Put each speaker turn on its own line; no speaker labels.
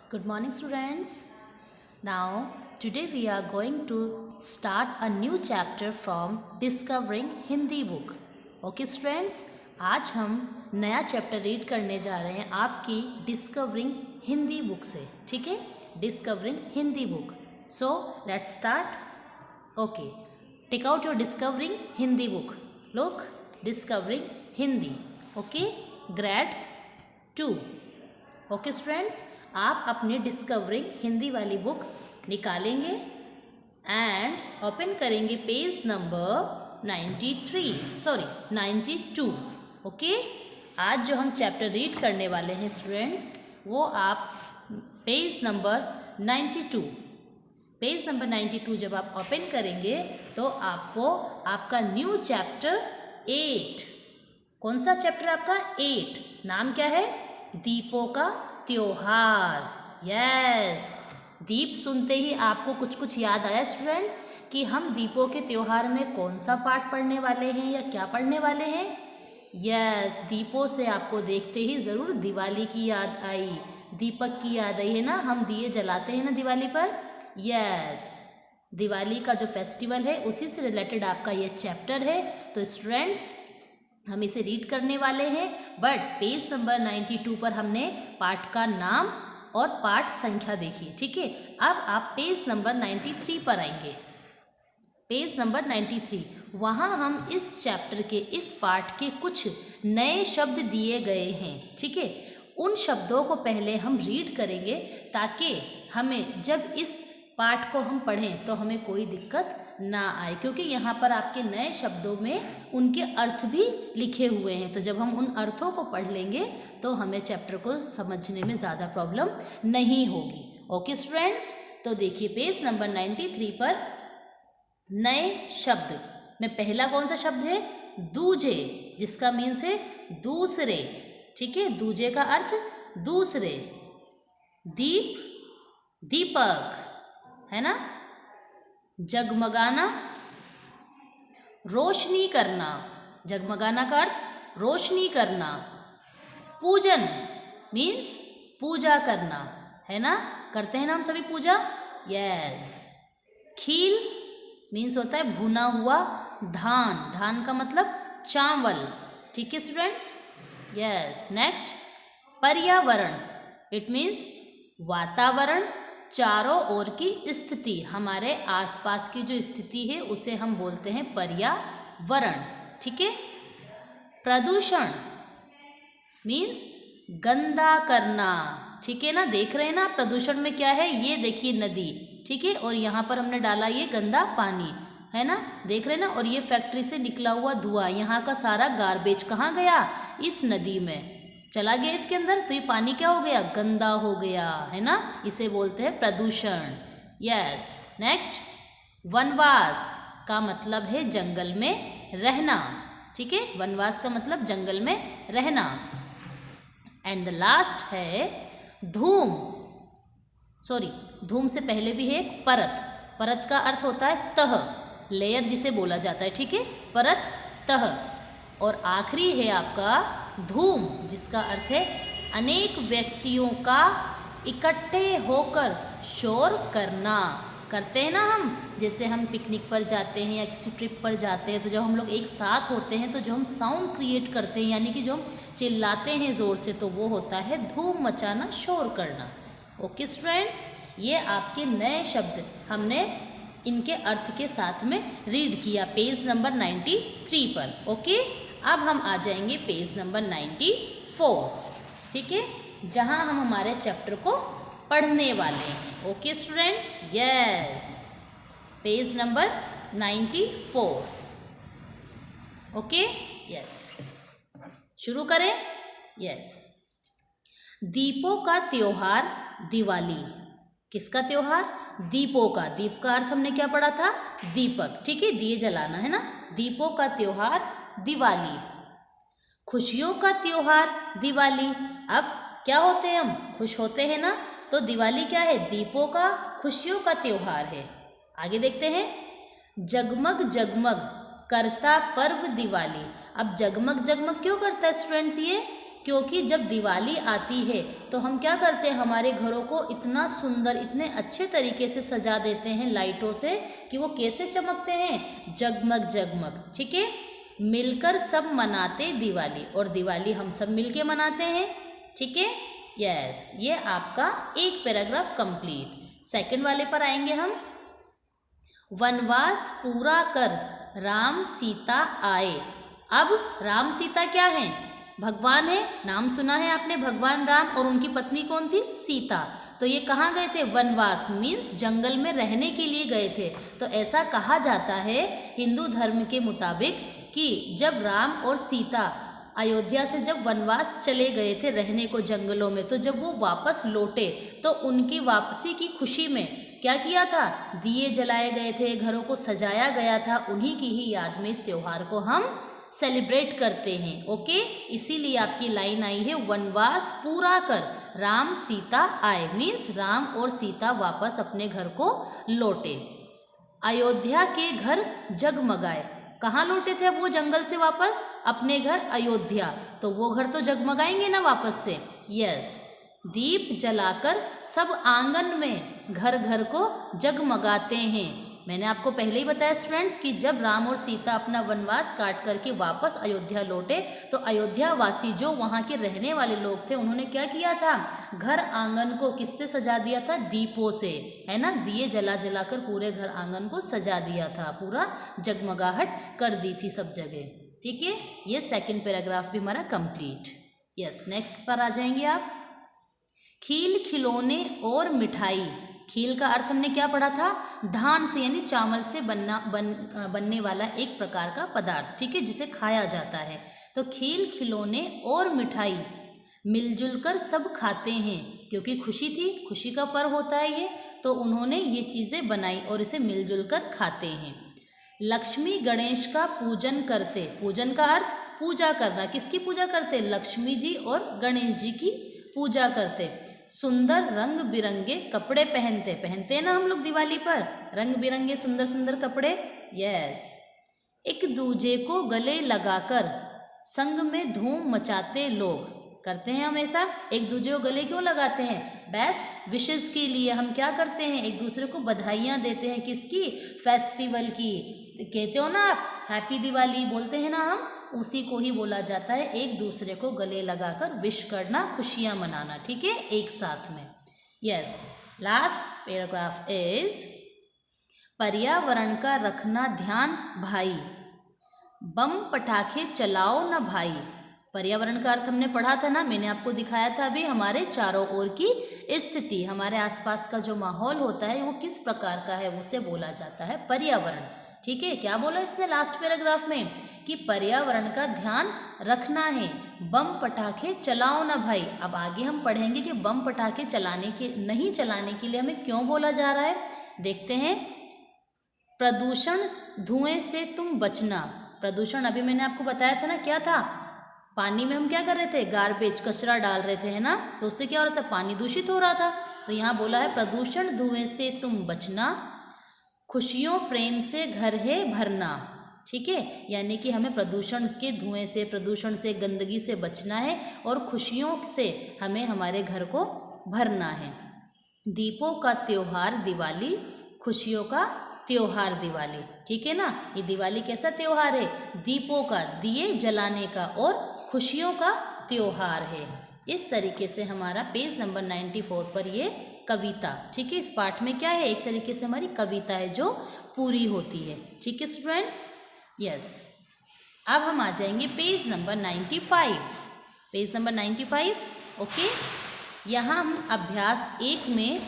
Good morning, students. Now, today we are going to start a new chapter from Discovering Hindi book. Okay, students, आज हम नया chapter read करने जा रहे हैं आपकी डिस्कवरिंग हिंदी बुक से. ठीक है, discovering Hindi book. So let's start. Okay, take out your discovering Hindi book. Look, discovering Hindi. Okay, grade 2. Okay students, आप अपनी डिस्कवरिंग हिंदी वाली बुक निकालेंगे एंड ओपन करेंगे पेज नंबर 92. ओके, आज जो हम चैप्टर रीड करने वाले हैं स्टूडेंट्स, वो आप पेज नंबर 92 जब आप ओपन करेंगे तो आपको आपका न्यू चैप्टर 8, कौन सा चैप्टर आपका 8, नाम क्या है? दीपों का त्योहार. यस, दीप सुनते ही आपको कुछ याद आया स्टूडेंट्स कि हम दीपों के त्योहार में कौन सा पाठ पढ़ने वाले हैं या क्या पढ़ने वाले हैं? यस, दीपों से आपको देखते ही ज़रूर दिवाली की याद आई, दीपक की याद आई है ना. हम दिए जलाते हैं ना दिवाली पर. यस, दिवाली का जो फेस्टिवल है उसी से रिलेटेड आपका ये चैप्टर है. तो स्टूडेंट्स, हम इसे रीड करने वाले हैं, बट पेज नंबर 92 पर हमने पाठ का नाम और पाठ संख्या देखी. ठीक है, अब आप पेज नंबर 93 पर आएंगे. पेज नंबर 93, वहाँ हम इस चैप्टर के इस पाठ के कुछ नए शब्द दिए गए हैं. ठीक है, उन शब्दों को पहले हम रीड करेंगे ताकि हमें जब इस पाठ को हम पढ़ें तो हमें कोई दिक्कत ना आए, क्योंकि यहाँ पर आपके नए शब्दों में उनके अर्थ भी लिखे हुए हैं. तो जब हम उन अर्थों को पढ़ लेंगे तो हमें चैप्टर को समझने में ज़्यादा प्रॉब्लम नहीं होगी. ओके स्टूडेंट्स, तो देखिए पेज नंबर 93 पर नए शब्द में पहला कौन सा शब्द है? दूजे, जिसका मीन्स है दूसरे. ठीक है, दूजे का अर्थ दूसरे. दीप, दीपक है ना. जगमगाना, रोशनी करना. जगमगाना का अर्थ रोशनी करना. पूजन मीन्स पूजा करना, है ना. करते हैं ना हम सभी पूजा. यस. खील मीन्स होता है भुना हुआ धान. धान का मतलब चावल. ठीक है स्टूडेंट्स. यस. नेक्स्ट, पर्यावरण, इट मीन्स वातावरण, चारों ओर की स्थिति, हमारे आसपास की जो स्थिति है उसे हम बोलते हैं पर्यावरण. ठीक है. प्रदूषण मीन्स गंदा करना. ठीक है ना, देख रहे हैं ना प्रदूषण में क्या है? ये देखिए नदी. ठीक है, और यहाँ पर हमने डाला ये गंदा पानी, है ना, देख रहे हैं ना. और ये फैक्ट्री से निकला हुआ धुआं, यहाँ का सारा गार्बेज कहाँ गया? इस नदी में चला गया इसके अंदर. तो ये पानी क्या हो गया? गंदा हो गया, है ना. इसे बोलते हैं प्रदूषण. यस. नेक्स्ट, वनवास का मतलब है जंगल में रहना. ठीक है, वनवास का मतलब जंगल में रहना. एंड द लास्ट है धूम. सॉरी, धूम से पहले भी है एक परत. परत का अर्थ होता है तह, लेयर जिसे बोला जाता है. ठीक है, परत, तह. और आखिरी है आपका धूम, जिसका अर्थ है अनेक व्यक्तियों का इकट्ठे होकर शोर करना. करते हैं ना हम, जैसे हम पिकनिक पर जाते हैं या किसी ट्रिप पर जाते हैं तो जब हम लोग एक साथ होते हैं तो जो हम साउंड क्रिएट करते हैं, यानी कि जो हम चिल्लाते हैं ज़ोर से, तो वो होता है धूम मचाना, शोर करना. ओके स्टूडेंट्स, ये आपके नए शब्द हमने इनके अर्थ के साथ में रीड किया पेज नंबर 93 पर. ओके, अब हम आ जाएंगे पेज नंबर 94. ठीक है, जहाँ हम हमारे चैप्टर को पढ़ने वाले हैं. Okay students. Yes, page number 94. Okay. Yes, शुरू करें. यस. दीपों का त्योहार दिवाली. किसका त्योहार? दीपों का. दीप का अर्थ हमने क्या पढ़ा था? दीपक. ठीक है, दिए जलाना, है ना. दीपों का त्योहार दिवाली. खुशियों का त्योहार दिवाली. अब क्या होते हैं हम? खुश होते हैं ना. तो दिवाली क्या है? दीपों का, खुशियों का त्योहार है. आगे देखते हैं. जगमग जगमग करता पर्व दिवाली. अब जगमग जगमग क्यों करता है स्टूडेंट्स ये? क्योंकि जब दिवाली आती है तो हम क्या करते हैं, हमारे घरों को इतना सुंदर, इतने अच्छे तरीके से सजा देते हैं लाइटों से कि वो कैसे चमकते हैं, जगमग जगमग। ठीक है, मिलकर सब मनाते दिवाली, और दिवाली हम सब मिलके मनाते हैं। ठीक है, यस, ये आपका एक पैराग्राफ कंप्लीट। सेकंड वाले पर आएंगे हम। वनवास पूरा कर राम सीता आए। अब राम सीता क्या है, भगवान है, नाम सुना है आपने, भगवान राम, और उनकी पत्नी कौन थी, सीता। तो ये कहाँ गए थे, वनवास मीन्स जंगल में रहने के लिए गए थे। तो ऐसा कहा जाता है हिंदू धर्म के मुताबिक कि जब राम और सीता अयोध्या से जब वनवास चले गए थे रहने को जंगलों में, तो जब वो वापस लौटे तो उनकी वापसी की खुशी में क्या किया था, दिए जलाए गए थे, घरों को सजाया गया था। उन्हीं की ही याद में इस त्योहार को हम सेलिब्रेट करते हैं। ओके, इसीलिए आपकी लाइन आई है, वनवास पूरा कर राम सीता आए, मीन्स राम और सीता वापस अपने घर को लौटे। अयोध्या के घर जगमगाए, कहाँ लौटे थे अब वो जंगल से वापस, अपने घर अयोध्या, तो वो घर तो जगमगाएंगे ना वापस से। यस, दीप जलाकर सब आंगन में घर घर को जगमगाते हैं। मैंने आपको पहले ही बताया स्टूडेंट्स कि जब राम और सीता अपना वनवास काट करके वापस अयोध्या लौटे तो अयोध्या वासी जो वहाँ के रहने वाले लोग थे उन्होंने क्या किया था, घर आंगन को किससे सजा दिया था, दीपों से, है ना, दिए जला जलाकर पूरे घर आंगन को सजा दिया था, पूरा जगमगाहट कर दी थी सब जगह। ठीक है, ये सेकंड पैराग्राफ भी हमारा कंप्लीट। यस, नेक्स्ट पर आ जाएंगे आप। खील खिलौने और मिठाई। खील का अर्थ हमने क्या पढ़ा था, धान से यानी चावल से बनने वाला एक प्रकार का पदार्थ। ठीक है, जिसे खाया जाता है। तो खील खिलौने और मिठाई मिलजुल कर सब खाते हैं, क्योंकि खुशी थी, खुशी का पर्व होता है ये, तो उन्होंने ये चीज़ें बनाई और इसे मिलजुल कर खाते हैं। लक्ष्मी गणेश का पूजन करते। पूजन का अर्थ पूजा करना, किसकी पूजा करते, लक्ष्मी जी और गणेश जी की पूजा करते। सुंदर रंग बिरंगे कपड़े पहनते ना हम लोग दिवाली पर, रंग बिरंगे सुंदर सुंदर कपड़े। यस, एक दूजे को गले लगाकर संग में धूम मचाते लोग। करते हैं हम ऐसा, एक दूजे को गले क्यों लगाते हैं, बेस्ट विशेस के लिए हम क्या करते हैं, एक दूसरे को बधाइयाँ देते हैं, किसकी, फेस्टिवल की। कहते हो ना आप हैप्पी दिवाली बोलते हैं ना हम, उसी को ही बोला जाता है एक दूसरे को गले लगाकर विश करना, खुशियाँ मनाना। ठीक है, एक साथ में। यस, लास्ट पैराग्राफ इज पर्यावरण का रखना ध्यान भाई, बम पटाखे चलाओ न भाई। पर्यावरण का अर्थ हमने पढ़ा था ना, मैंने आपको दिखाया था अभी, हमारे चारों ओर की स्थिति, हमारे आसपास का जो माहौल होता है वो किस प्रकार का है, उसे बोला जाता है पर्यावरण। ठीक है, क्या बोला इसने लास्ट पैराग्राफ में कि पर्यावरण का ध्यान रखना है, बम पटाखे चलाओ ना भाई। अब आगे हम पढ़ेंगे कि बम पटाखे नहीं चलाने के लिए हमें क्यों बोला जा रहा है, देखते हैं। प्रदूषण धुएं से तुम बचना। प्रदूषण अभी मैंने आपको बताया था ना, क्या था, पानी में हम क्या कर रहे थे, गार्बेज, कचरा डाल रहे थे, है ना, तो उससे क्या हो रहा था, पानी दूषित हो रहा था। तो यहाँ बोला है प्रदूषण धुएं से तुम बचना, खुशियों प्रेम से घर है भरना। ठीक है, यानी कि हमें प्रदूषण के धुएं से, प्रदूषण से, गंदगी से बचना है और खुशियों से हमें हमारे घर को भरना है। दीपों का त्योहार दिवाली, खुशियों का त्योहार दिवाली। ठीक है ना, ये दिवाली कैसा त्योहार है, दीपों का, दिए जलाने का, और खुशियों का त्योहार है। इस तरीके से हमारा पेज नंबर 94 पर ये कविता, ठीक है, इस पाठ में क्या है, एक तरीके से हमारी कविता है जो पूरी होती है। ठीक है स्टूडेंट्स, यस। अब हम आ जाएंगे page number 95, page number 95। Okay, यहाँ हम अभ्यास 1 में